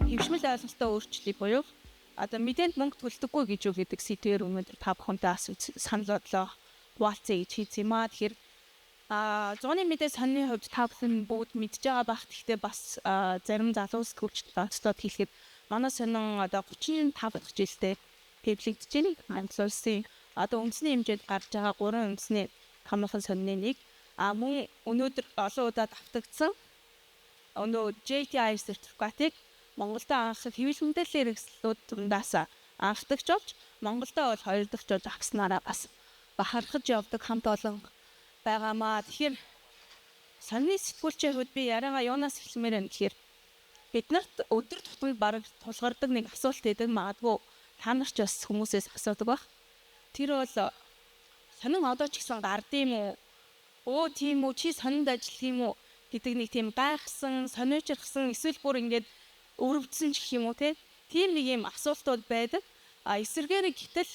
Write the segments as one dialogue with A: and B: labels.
A: Хэвшмэл ойлголтоо өөрчлөе буюу одоо мэдээнд мөнгө төлдөггүй гэж үг гэдэг сэдвээр өнөөдөр та бүхэнтэй санал бодлоо хуваалцъя гэж хийц юм аа. Тэгэхээр зууны мэдээ санны хувьд та бүхэн бүгд мэдж байгаа бах. Гэхдээ бас зарим залуу сэтгүүлчд онцлоод хэлэхэд манай сонин одоо 35 дахь жилдээ пэблигдэж байна. Англи улсын одоо үндэсний хэмжээнд гарч байгаа 3 үндэсний томоохон сонины нэг. Мөн өнөөдөр олон удаа давтагдсан JTI сертификатыг Монголд анх хэвлэл мэдээллийн хэрэгслүүд дундаас анхдагч болж Монголд бол 2 дахь жил авснараа бас бахархаж явдаг хамт олон байгаамаа. Тэгэхээр сонины сэтгүүлчийн хувьд би яриагаа юунаас эхлэмээр байна гэхээр биднэрт өдөр тутмын бараг тулгардаг нэг асуулт байдаг. Магадгүй та нар ч бас хүмүүсээс асуудаг байх. Тэр бол сонин одоо ч гэсэн гардыг юм уу? Тийм үү, чи сонинд ажиллах юм уу гэдэг нэг тийм гайхсан, сониучрахсан, эсвэл бүр ингээд өрөвдсөн ч гэх юм уу тийм нэг юм асуултууд байдаг. Эсвэргээр гэтэл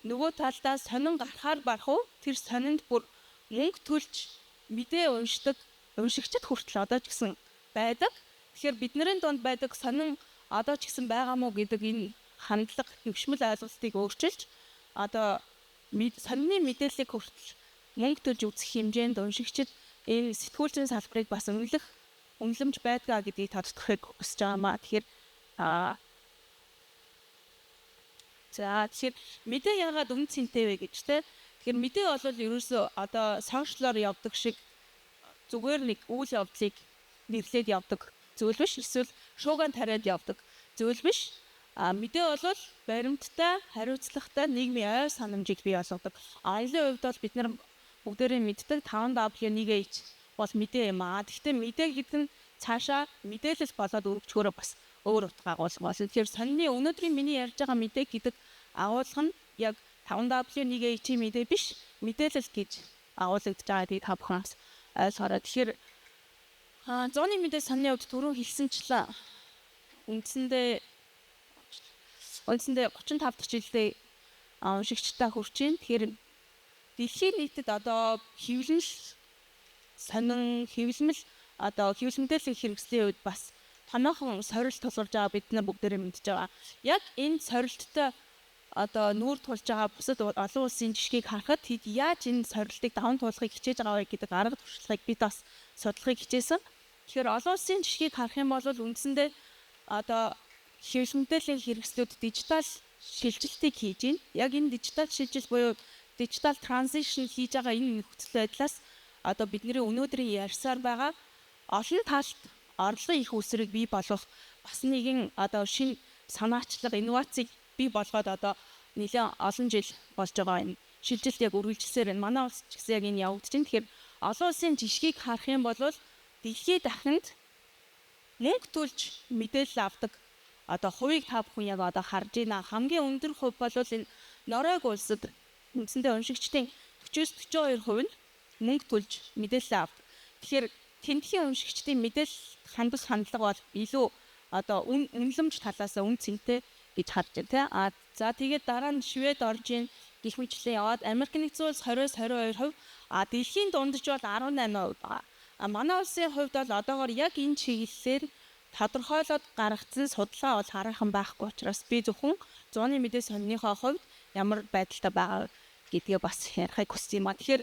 A: нөгөө талдаа сонин гарахаар барах уу? Тэр сонинд бүр мөнгө төлж мэдээ уншдаг уншигчд хүртэл одоо ч гэсэн байдаг. Тэгэхээр бидний дунд байдаг сонин одоо ч гэсэн байгаа мó гэдэг энэ хандлага хөвшмөл ойлголтыг өөрчилж одоо сонины мэдээллийг хүртэл мөнгө төлж үзэх хэмжээнд уншигчд энэ сэтгүүлчийн салбарыг бас үнэлэмж байдгаа гэдгийг тодорхойлохыг хүсэж байгаамаа. Тэгэхээр тэгэхээр мэдээ яагаад үн цэнтэй вэ гэж тэгэхээр мэдээ бол ерөөсөө одоо сошиалор явдаг шиг зүгээр нэг үйл явдлыг нэрлээд явдаг зүйл биш. Эсвэл шууган тариад явдаг зүйл биш. Мэдээ бол баримттай, хариуцлагатай нийгмийн ойр санамжийг бий болгодог. Аялын хувьд бол бид нар бүгдээрээ мэддэг 5W1H бол мэдээ юм аа. Гэхдээ мэдээ гэдэг нь цаашаа мэдээлэл болоод өргөжхөөрөө бас өөр утга агуулга болсон. Тэгэхээр сонины өнөөдрийн миний ярьж байгаа мэдээ гэдэг агуулга нь яг 5W1H-ийн мэдээ биш, мэдээлэл гэж агуулгадж байгаа гэдгийг та бүхэн ойлгоорой. Тэгэхээр зууны мэдээ санны хувьд түрүү хэлсэнчлэн үндсэндээ 35 дахь жилдээ уншигчтай хүрч байна. Тэгэхээр дэлхийн нийтэд одоо хэвлэл сонин хэвлэмэл одоо хэвлэл мэдээллийн хэрэгслийн үед бас томоохон сорилт тулгарч байгаа бид нар бүгдээрээ мэдж байгаа. Яг энэ сорилттой одоо нүүр тулж байгаа бусад олон улсын жишгийг харахад тэд яаж энэ сорилтыг даван туулахыг хичээж байгаа вэ гэдэг арга туршлагыг бид бас судлахыг хичээсэн. Тэгэхээр олон улсын жишгийг харах юм бол үндсэндээ одоо хэвлэл мэдээллийн хэрэгслүүд дижитал шилжилтийг хийж байна. Яг энэ дижитал шилжилт буюу дижитал транзишн хийж байгаа энэ нөхцөл байдлаас одоо бидний өнөөдрийн ярьсаар байгаа олон талт орлогын их үүсвэрийг бий болгох бас нэгэн одоо шинэ санаачлага инновацийг бий болгоод одоо нэлээд олон жил болж байгаа энэ шилжилт яг үргэлжилсээр байна. Манай улс ч гэсэн яг энэ явагдаж байна. Тэгэхээр олон улсын жишгийг харах юм бол дэлхийд дахинд мөнгө төлж мэдээлэл авдаг одоо хувийг та бүхэн яг одоо харж байна. Хамгийн өндөр хувь бол энэ Норвеги улсад үндсэндээ уншигчдын 40-42% нь мөнгө төлж мэдээлэл авдаг. Тэгэхээр тэндэхийн уншигчдын мэдээлэл хандлага бол илүү одоо үнэлэмж талаас үн цэнтэй гэж харж байна за тэгээд дараа нь Швед орж ийн гэх мэтлээ яваад Америк нэгдсэн улс 20-22%, дэлхийн дундаж бол 18% байгаа. Манай улсын хувьд бол одоогоор яг энэ чиглэлээр тодорхойлоод гаргацсан судалгаа бол хараахан байхгүй учраас би зөвхөн зууны мэдээ сонныхоо хувьд ямар байдалтай байгаа гэдгээ бас ярихыг хүссэн юм аа. Тэгэхээр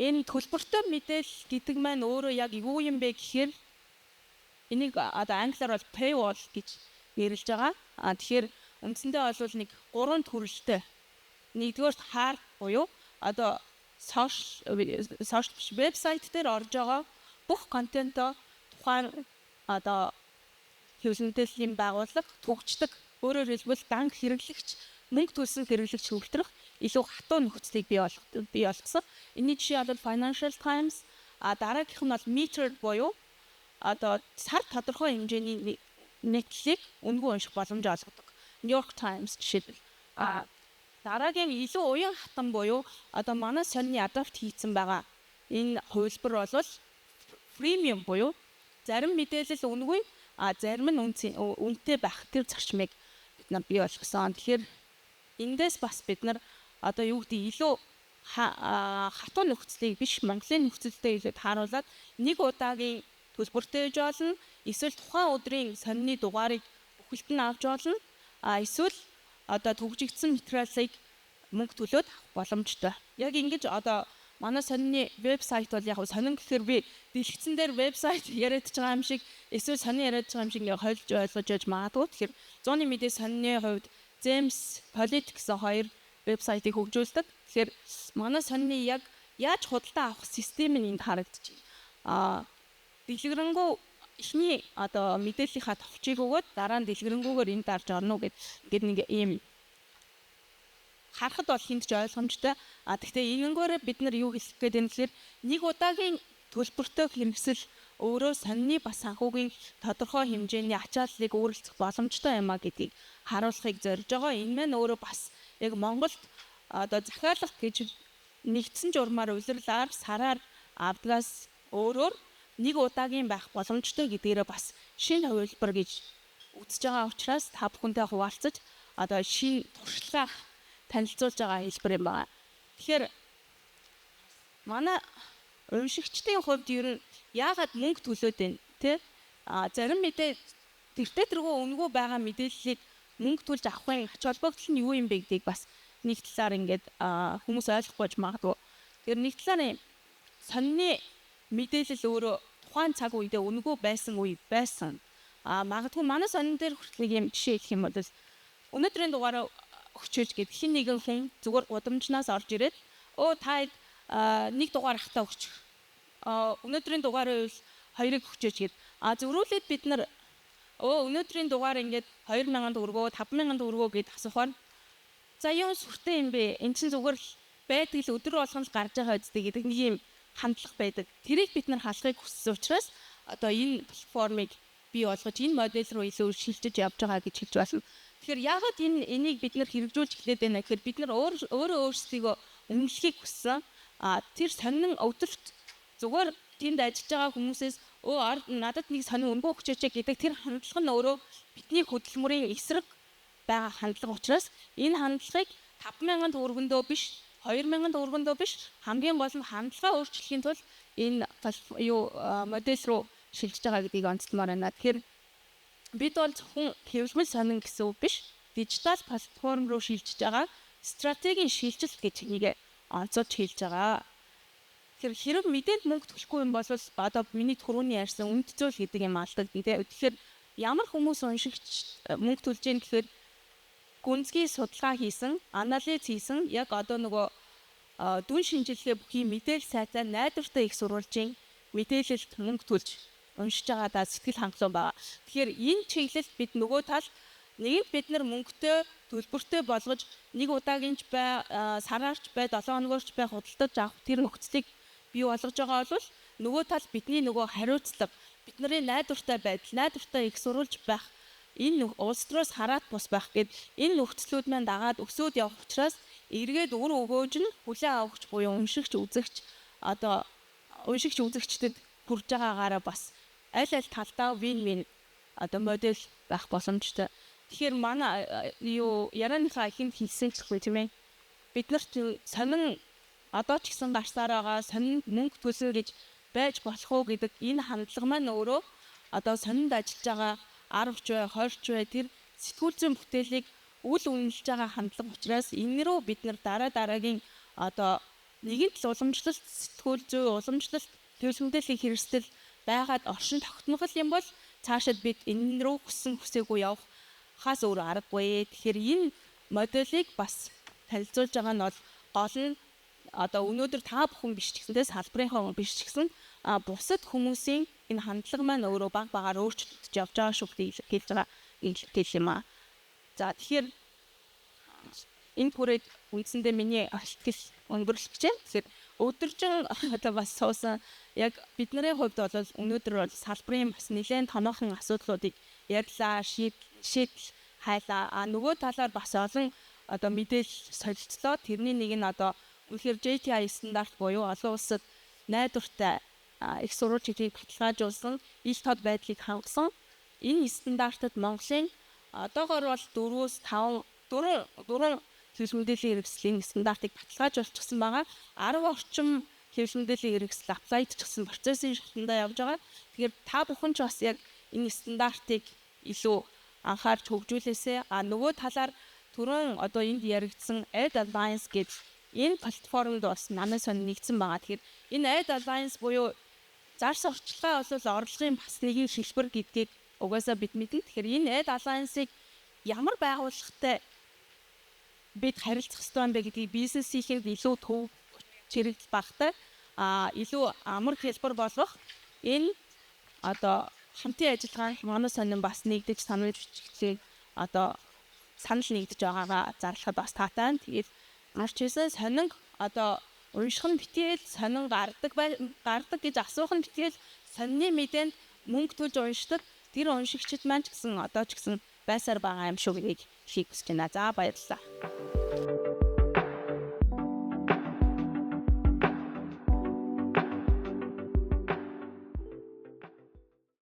A: энэ төлбөртэй мэдээлэл гэдэг маань өөрөө яг юу юм бэ гэхээр энийг одоо англиар бол paywall гэж нэрлэж байгаа. Тэгэхээр үндсэндээ бол нэг 3 төрөлтэй. Нэгдүгээр hard буюу одоо social вебсайт дээр орж байгаа бүх контентоо тухайн одоо хэвлэл мэдээллийн байгууллага түгждэг. Өөрөөр хэлбэл банк хэрэглэгч мөнгө төлсөн хэрэглэгч хөвлөрөх илүү хатуу нөхцөлийг бий болгосон. Энийн жишээ бол Financial Times, дараагийнх нь бол Metered буюу одоо сар тодорхой хэмжээний нийтлэлийг үнгүй унших боломж олгодог. New York Times жишээлбэл. Дараагийн илүү уян хатан буюу одоо манай сонины адапт хийцэн байгаа энэ хувилбар бол премиум буюу зарим мэдээлэл үнгүй, зарим нь үнэтэй байх тэр зарчмыг бид нар бий болгосон. Тэгэхээр эндээс бас бид нар одоо юу гэдэг илүү хатуу нөхцөлийг биш Монголын нөхцөлтэй илүү тааруулаад нэг удаагийн төлбөртэй гэж болно. Эсвэл тухайн өдрийн сонины дугаарыг бүхэлд нь авч болно. Эсвэл одоо төгжигдсэн материалыг мөнгө төлөөд авах боломжтой. Яг ингэж одоо манай сонины вебсайт бол яг сонин гэхээр би дэлгэцэн дээр вебсайт яриад байгаа юм шиг эсвэл сонин яриад байгаа юм шиг ингээ хойлж ойлгож яж магадгүй. Тэгэхээр 100-ны мэдээ сонины хувьд James Pollitt гэсэн хоёр вебсайтыг хөгжүүлдэг. Тэгэхээр манай сонины яг яаж худалдаа авах систем нь энд харагдчихэв. Дэлгэрэнгүй эхний одоо мэдээллийнхаа товчийг өгөөд дараа нь дэлгэрэнгүйгээр энд дарж орно гэдэг нэг ийм харахад бол хинтж ойлгомжтой. Гэхдээ энэнгөөрөө бид нар юу хэлэх гээд байна гэхээр нэг удаагийн төлбөртэй хэрэгсэл өөрөө сонины бас санхүүгийн тодорхой хэмжээний ачааллыг өөрчлөх боломжтой юм а гэдгийг харуулахыг зорж байгаа. Энэ маань өөрөө бас яг Монголд одоо захиалах гэж нэгдсэн журмаар улирлаар сараар авдгаас өөрөөр нэг удаагийн байх боломжтой гэдгээрээ бас шинэ хувилбар гэж үзэж байгаа учраас та бүхэнтэй хуваалцаж одоо шинэ туршлага танилцуулж байгаа хэлбэр юм байна. Тэгэхээр манай уншигчдын хувьд ер нь яагаад мөнгө төлөөд байна те? Зарим мэдээ тэртээ тэргүй өнгөө байгаа мэдээллийг мөнгө төлж авахын ач холбогдол нь юу юм бэ гэдгийг бас нэг талаар ингээд хүмүүс ойлгохгүй ч магадгүй. Тэр нэг талаар сонины мэдээлэл өөрөө тухайн цаг үедээ өнгөө байсан үе байсан. Магадгүй манай сонин дээр хүртэл нэг юм жишээ хэлэх юм бол өнөөдрийн дугаараа өгчөөж гэд хин нэгэн хүн зүгээр удамжнаас орж ирээд та нэг дугаар ахтаа өгч. Өнөөдрийн дугаараа бол 2-ыг өгчөөж гэд. Зөрүүлээд бид нар өнөөдрийн дугаар ингээд 2000 төгрөгөө 5000 төгрөгөө гэд асуухаар за юу сүртэй юм бэ? Энд чинь зүгээр байдаг л өдөр болгон л гарч байгаа үстэй гэдэг нэг юм хандлага байдаг. Тэрийг бид нар халахыг хүссэн учраас одоо энэ платформыг бий болгож энэ модель руу илүү шилжиж явж байгаа гэж хэлж байна. Тэгэхээр яагаад энийг бид нар хэрэгжүүлж эхлээд байна гэхээр бид нар өөрөө өөрсдийгөө үнэлэхийг хүссэн. Тэр сонин өвдөлт зүгээр тэнд ажиллаж байгаа хүмүүсээс надад нэг сонин өнгө өгчөөч гэдэг тэр хандлага нь өөрөө бидний хөдөлмөрийн эсрэг байгаа хандлага учраас энэ хандлагыг 5000 төгрөгөндөө биш 2000 төгрөгөндөө биш хамгийн гол нь хандлагаа өөрчлөхийн тулд энэ модель руу шилжиж байгаа гэдгийг онцлмоор байна. Тэгэхээр бид бол зөвхөн хэвлэмэл сонин гэсэн үг биш дижитал платформ руу шилжиж байгаа стратегийн шилжилт гэж энийг онцолж хэлж байгаа. Тэгэхээр хэрэг мэдээд мөнгө төлөхгүй юм бол одоо миний түрүүний ярьсан үнд зүйл гэдэг юм алдагдана. Тэгэхээр ямар хүмүүс уншигч мөнгө төлж ийн гэхээр гүнзгий судалгаа хийсэн, анализ хийсэн, яг одоо нөгөө дүн шинжилгээ бүхий мэдээлэл сайтаа найдвартай их сурвалжийн мэдээлэлд мөнгө төлж уншиж байгаадаа сэтгэл хангалуун байгаа. Тэгэхээр энэ чиглэлд бид нөгөө тал нэг бид нар мөнгөтэй төлбөртэй болгож нэг удаагийнч бай, сараарч бай, 7 хоногоорч бай худалдаж авах тэр нөхцөлийг бий болгож байгаа бол нөгөө тал бидний нөгөө хариуцлага, бидний найдвартай байдал, найдвартай их сурвалж байх энэ улс төрөөс хараат бус байх гэд энэ нөхцлүүд маань дагаад өсөөд явах учраас эргээд өөр өгөөж нь хүлээн авахч буюу уншигч үзэгчдэд хүрж байгаагаараа бас аль талдаа вин одоо модель байх боломжтой. Тэгэхээр манай ярианыхаа ихэнд хэлсэн ч гэхгүй тийм ээ. Бид нарт сонин одоо ч гэсэн гарсаар байгаа сонин мөнгө төлсөө гэж байж болох уу гэдэг энэ хандлага маань өөрөө одоо сонинд ажиллаж байгаа 10 ч бай, 20 ч бай тэр сэтгүүл зүйн бүтээлийг үл үнэлж байгаа хандлага учраас энэ рүү бид нар дараагийн одоо нэгэнт л уламжлалт сэтгүүл зүй уламжлалт төвлөрсөн мэдээллийн хэрэгсэл байгаад оршин тогтнох юм бол цаашаад бид энэ рүү хүсээгүй явах хаас өөр аргагүй. Тэгэхээр энэ моделийг бас танилцуулж байгаа нь бол гол нь одоо өнөөдөр та бүхэн биш ч гэсэнтэй салбарынхаа биш ч гэсэн бусад хүмүүсийн энэ хандлага маань өөрөө баг багаар өөрчлөгдөж явж байгаа шүү гэж хэлж байгаа юм аа. За тэгэхээр энэ хүрээд үндсэндээ миний артикл өнгөрлөх гэж байна. Тэгэхээр өдөржин одоо бас суусан яг бидний хувьд бол өнөөдөр бол салбарын бас нэлээд томоохон асуудлуудыг ярьлаа, шийдэл хайлаа. Нөгөө талаар бас олон одоо мэдээлэл солилцлоо. Тэрний нэг нь одоо үнэхээр JTI стандарт буюу олон улсад найдвартай их сурвалжийг баталгаажуулсан ил тод байдлыг хангасан. Энэ стандартад Монголын одоогоор бол 4-5 хэвлэл мэдээллийн хэрэгслийн стандартыг баталгаажуулчихсан байгаа. 10 орчим хэвлэл мэдээллийн хэрэгсэл аплайдчихсан процессын шатндаа явж байгаа. Тэгэхээр та бүхэн ч бас яг энэ стандартыг илүү анхаарч хөгжүүлээсэй. Нөгөө талаар түрүүн одоо энд яригдсан Ed Alliance гэж энэ платформд бас намайг сонь нэгдсэн байгаа. Тэгэхээр энэ Ed Alliance буюу зарс орчилгаа бол орлогын бас нэгэн шилбэр гэдгийг угаасаа бид мэднэ. Тэгэхээр энэ Ed Alliance-ыг ямар байгууллагатай бид харилцах ёстой юм бэ гэдгийг бизнесийнхэнд илүү төв чирэгдэл багтай илүү амар хэлбэр болгох энэ одоо хамтын ажиллагаа манай сонин бас нэгдэж санал бичигчээ одоо санал нэгдэж байгаагаа зарлахад бас таатай. Тэгээд гарч ирсэн сонин одоо унших нь битэл сонин гардаг гэж асуух нь битэл сонины мэдээнд мөнгө төлж уншдаг тэр уншигчид маань ч гэсэн одоо ч гэсэн байсаар байгаа юм шүү гэдгийг хэлхийг хүсэж байна. За баярлалаа.